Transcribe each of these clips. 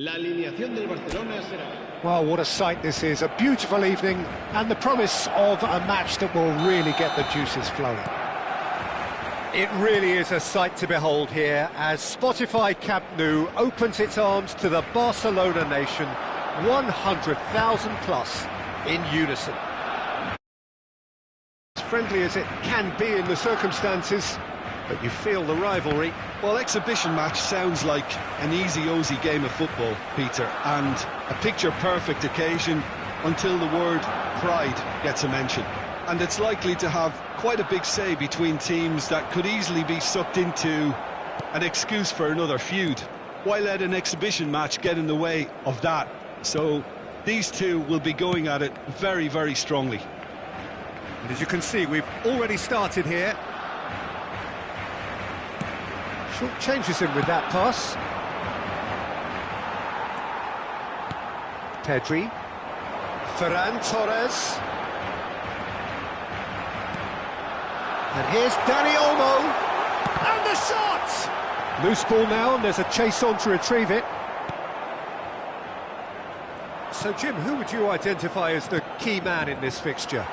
La alineación del Barcelona será... Well, what a sight this is. A beautiful evening and the promise of a match that will really get the juices flowing. It really is a sight to behold here as Spotify Camp Nou opens its arms to the Barcelona nation, 100,000 plus in unison. As friendly as it can be in the circumstances, but you feel the rivalry. Well, exhibition match sounds like an easy-ozy game of football, Peter, and a picture-perfect occasion until the word pride gets a mention. And it's likely to have quite a big say between teams that could easily be sucked into an excuse for another feud. Why let an exhibition match get in the way of that? So these two will be going at it very, very strongly. And as you can see, we've already started here. Short changes him with that pass. Pedri. Ferran Torres. And here's Dani Olmo. And the shot! Loose ball now, and there's a chase on to retrieve it. So, Jim, who would you identify as the key man in this fixture?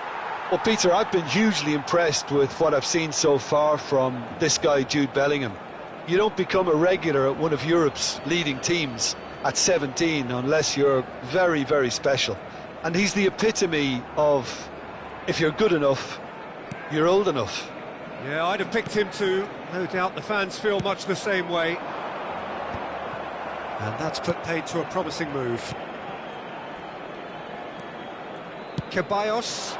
Well, Peter, I've been hugely impressed with what I've seen so far from this guy, Jude Bellingham. You don't become a regular at one of Europe's leading teams at 17 unless you're very, very special. And he's the epitome of, if you're good enough, you're old enough. Yeah, I'd have picked him too. No doubt the fans feel much the same way. And that's put paid to a promising move. Ceballos.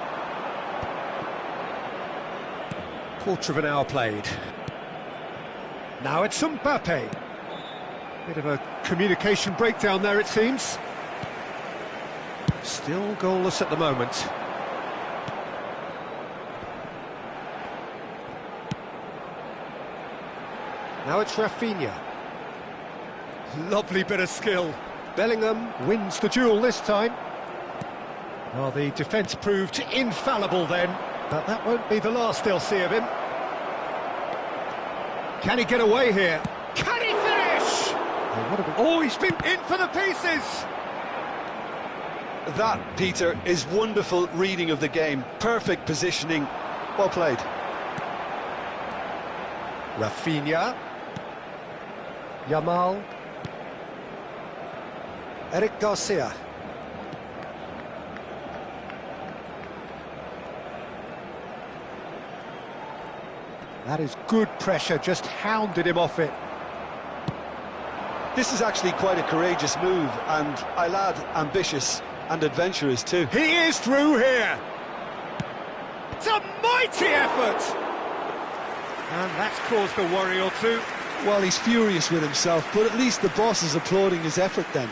Quarter of an hour played. Now it's Mbappe. Bit of a communication breakdown there, it seems. Still goalless at the moment. Now it's Rafinha. Lovely bit of skill. Bellingham wins the duel this time. Well, the defence proved infallible then, but that won't be the last they'll see of him. Can he get away here? Can he finish? Oh, he's been in for the pieces! That, Peter, is wonderful reading of the game. Perfect positioning. Well played. Rafinha. Yamal. Eric Garcia. That is good pressure, just hounded him off it. This is actually quite a courageous move, and I'll add ambitious and adventurous too. He is through here! It's a mighty effort! And that's caused a worry or two. Well, he's furious with himself, but at least the boss is applauding his effort then.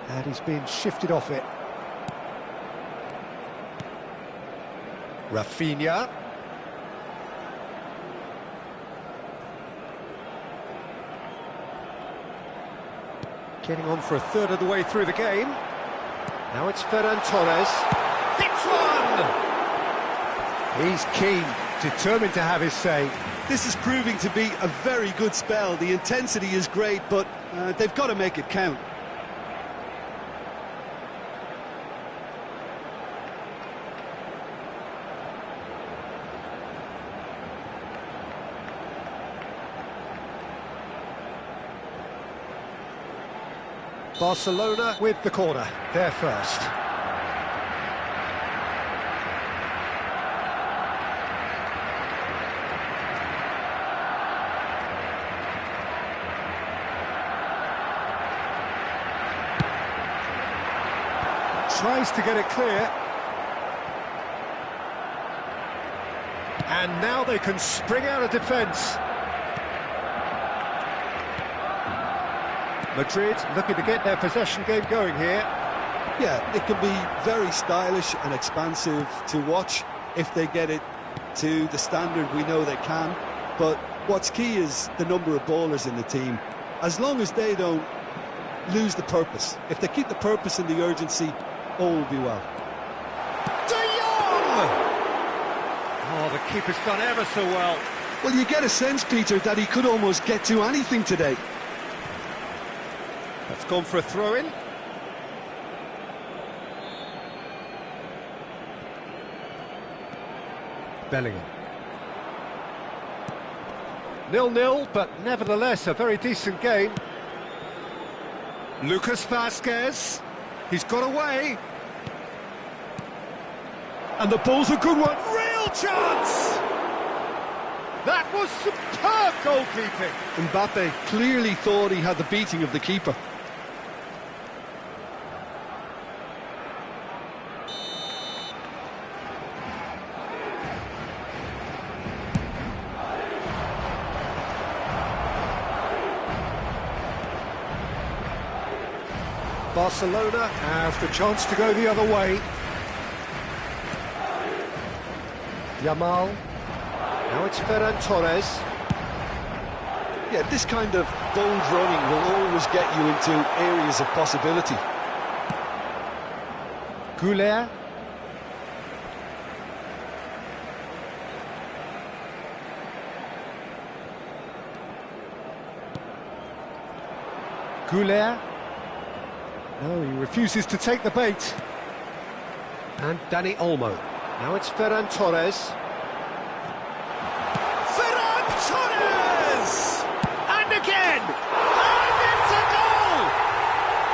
And he's been shifted off it. Rafinha. Getting on for a third of the way through the game. Now it's Ferran Torres. Hits one! He's keen, determined to have his say. This is proving to be a very good spell. The intensity is great, but they've got to make it count. Barcelona with the corner, they're first. Tries to get it clear. And now they can spring out of defence. Madrid looking to get their possession game going here. Yeah, it can be very stylish and expansive to watch if they get it to the standard we know they can. But what's key is the number of ballers in the team. As long as they don't lose the purpose, if they keep the purpose and the urgency, all will be well. De Jong! Oh, the keeper's done ever so well. Well, you get a sense, Peter, that he could almost get to anything today. That's gone for a throw-in. Bellingham. 0-0, but nevertheless a very decent game. Lucas Vazquez. He's got away. And the ball's a good one. Real chance! That was superb goalkeeping. Mbappe clearly thought he had the beating of the keeper. Barcelona have the chance to go the other way. Yamal. Now it's Ferran Torres. Yeah, this kind of bold running will always get you into areas of possibility. Goulet. Goulet. No, he refuses to take the bait. And Dani Olmo. Now it's Ferran Torres. Ferran Torres! And again! And it's a goal!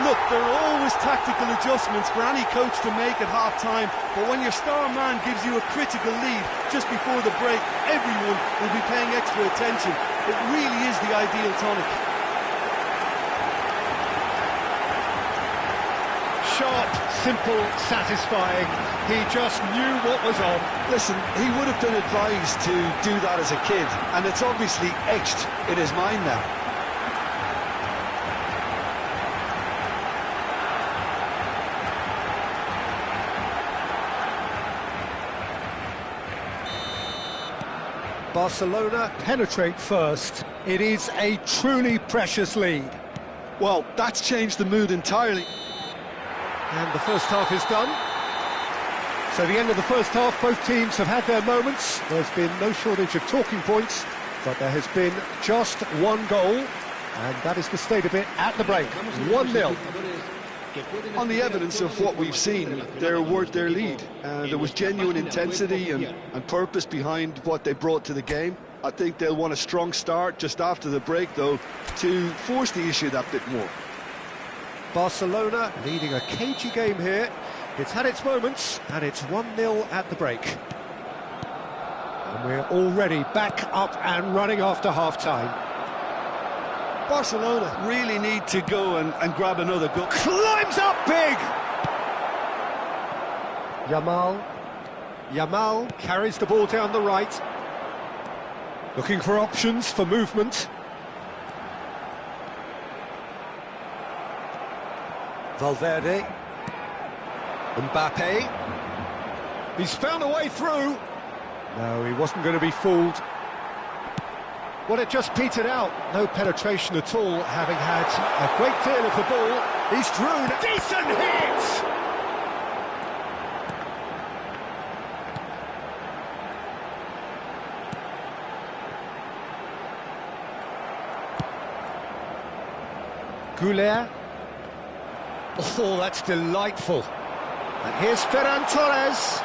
Look, there are always tactical adjustments for any coach to make at half-time, but when your star man gives you a critical lead just before the break, everyone will be paying extra attention. It really is the ideal tonic. Sharp, simple, satisfying. He just knew what was on. Listen, he would have been advised to do that as a kid, and it's obviously etched in his mind now. Barcelona penetrate first. It is a truly precious lead. Well, that's changed the mood entirely. And the first half is done. So the end of the first half, both teams have had their moments. There's been no shortage of talking points, but there has been just one goal, and that is the state of it at the break. 1-0. On the evidence of what we've seen, they're worth their lead. There was genuine intensity and purpose behind what they brought to the game. I think they'll want a strong start just after the break, though, to force the issue that bit more. Barcelona leading a cagey game here. It's had its moments, and it's 1-0 at the break. And we're already back up and running after half-time. Barcelona really need to go and grab another goal. Climbs up big! Yamal carries the ball down the right. Looking for options for movement. Valverde. Mbappe. He's found a way through. No, he wasn't going to be fooled. Well, it just petered out. No penetration at all, having had a great deal of the ball. He's through. Decent hit! Goulet. Oh, that's delightful. And here's Ferran Torres.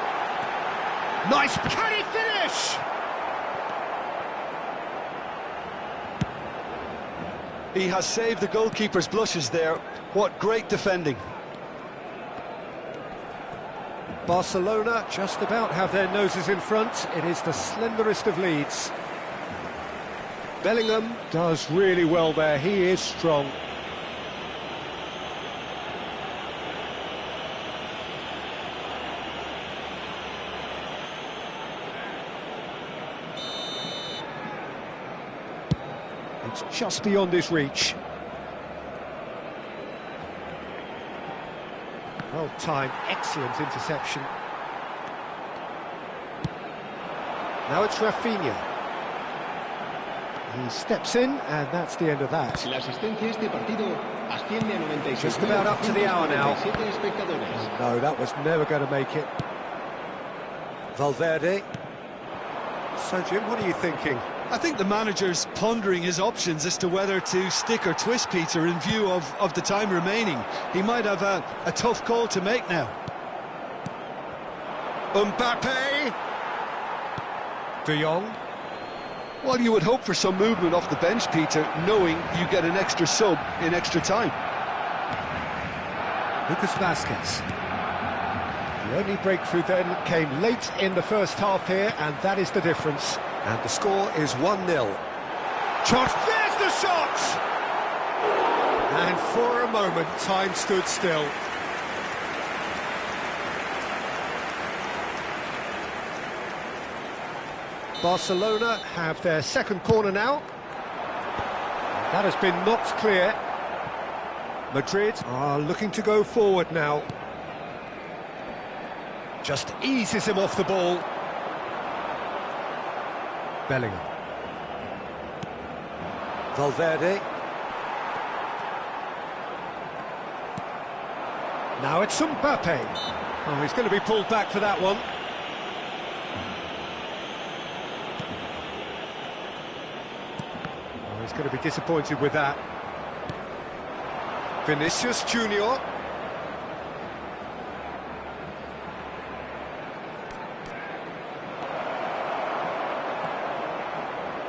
Nice, can he finish? He has saved the goalkeeper's blushes there. What great defending. Barcelona just about have their noses in front. It is the slenderest of leads. Bellingham does really well there. He is strong. It's just beyond his reach. Well timed, excellent interception. Now it's Rafinha. He steps in, and that's the end of that. La asistencia a este partido asciende a 96. Just about up to the hour now. espectadores. No, that was never going to make it. Valverde. So, Jim, what are you thinking? I think the manager's pondering his options as to whether to stick or twist Peter in view of the time remaining. He might have a tough call to make now. Mbappe. De Jong. Well, you would hope for some movement off the bench, Peter, knowing you get an extra sub in extra time. Lucas Vazquez. The only breakthrough then came late in the first half here, and that is the difference. And the score is 1-0. There's the shot! And for a moment, time stood still. Barcelona have their second corner now. That has been knocked clear. Madrid are looking to go forward now. Just eases him off the ball. Bellingham. Valverde. Now it's Mbappe. Oh, he's going to be pulled back for that one. Oh, he's going to be disappointed with that. Vinicius Junior.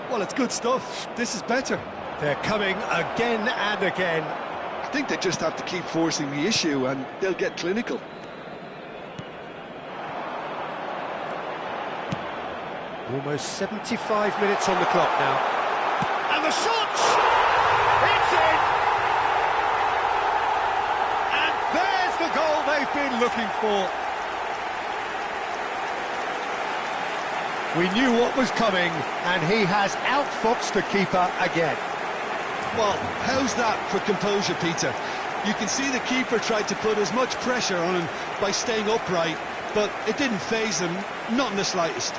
Well, it's good stuff. This is better. They're coming again and again. I think they just have to keep forcing the issue and they'll get clinical. Almost 75 minutes on the clock now. And the shot! It's in! And there's the goal they've been looking for. We knew what was coming, and he has outfoxed the keeper again. Well, how's that for composure, Peter? You can see the keeper tried to put as much pressure on him by staying upright, but it didn't faze him, not in the slightest.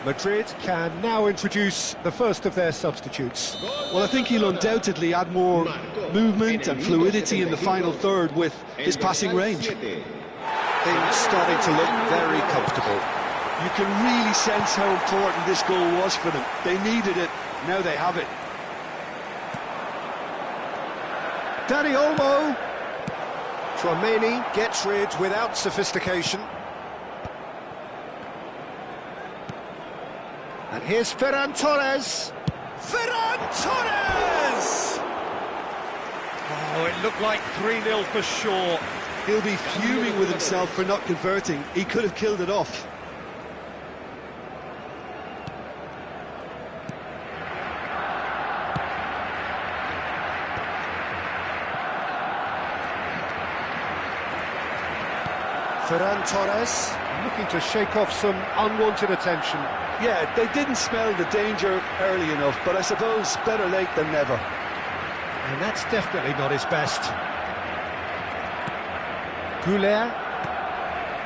Madrid can now introduce the first of their substitutes. Well, I think he'll undoubtedly add more movement and fluidity in the final third with his passing range. Things starting to look very comfortable. You can really sense how important this goal was for them. They needed it, now they have it. Dani Olmo. Menemani gets rid without sophistication. And here's Ferran Torres. Ferran Torres! Oh, it looked like 3-0 for sure. He'll be fuming with himself for not converting. He could have killed it off. Ferran Torres looking to shake off some unwanted attention. Yeah, they didn't smell the danger early enough, but I suppose better late than never. And that's definitely not his best. Goulet.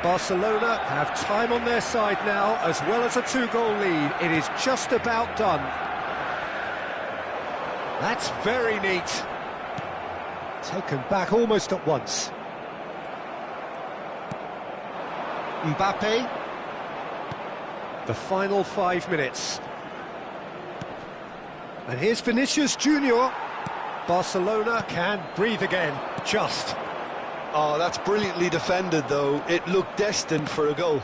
Barcelona have time on their side now, as well as a 2-goal lead. It is just about done. That's very neat. Taken back almost at once. Mbappe. The final 5 minutes. And here's Vinicius Junior. Barcelona can breathe again, just. Oh, that's brilliantly defended, though. It looked destined for a goal.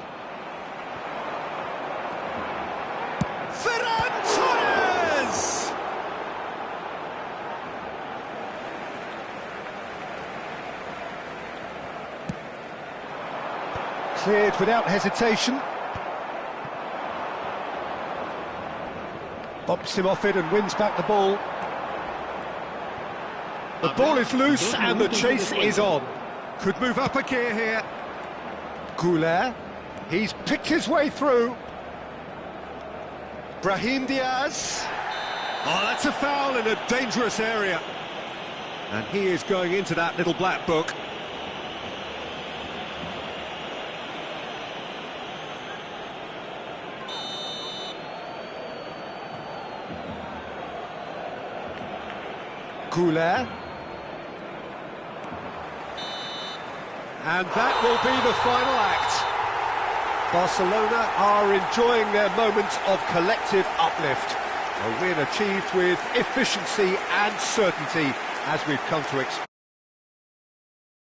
Ferran Torres! Cleared without hesitation. Bumps him off it and wins back the ball. The ball is loose and the chase is on. Could move up a gear here. Goulet. He's picked his way through. Brahim Diaz. Oh, that's a foul in a dangerous area. And he is going into that little black book. Goulet. And that will be the final act. Barcelona are enjoying their moments of collective uplift. A win achieved with efficiency and certainty, as we've come to expect.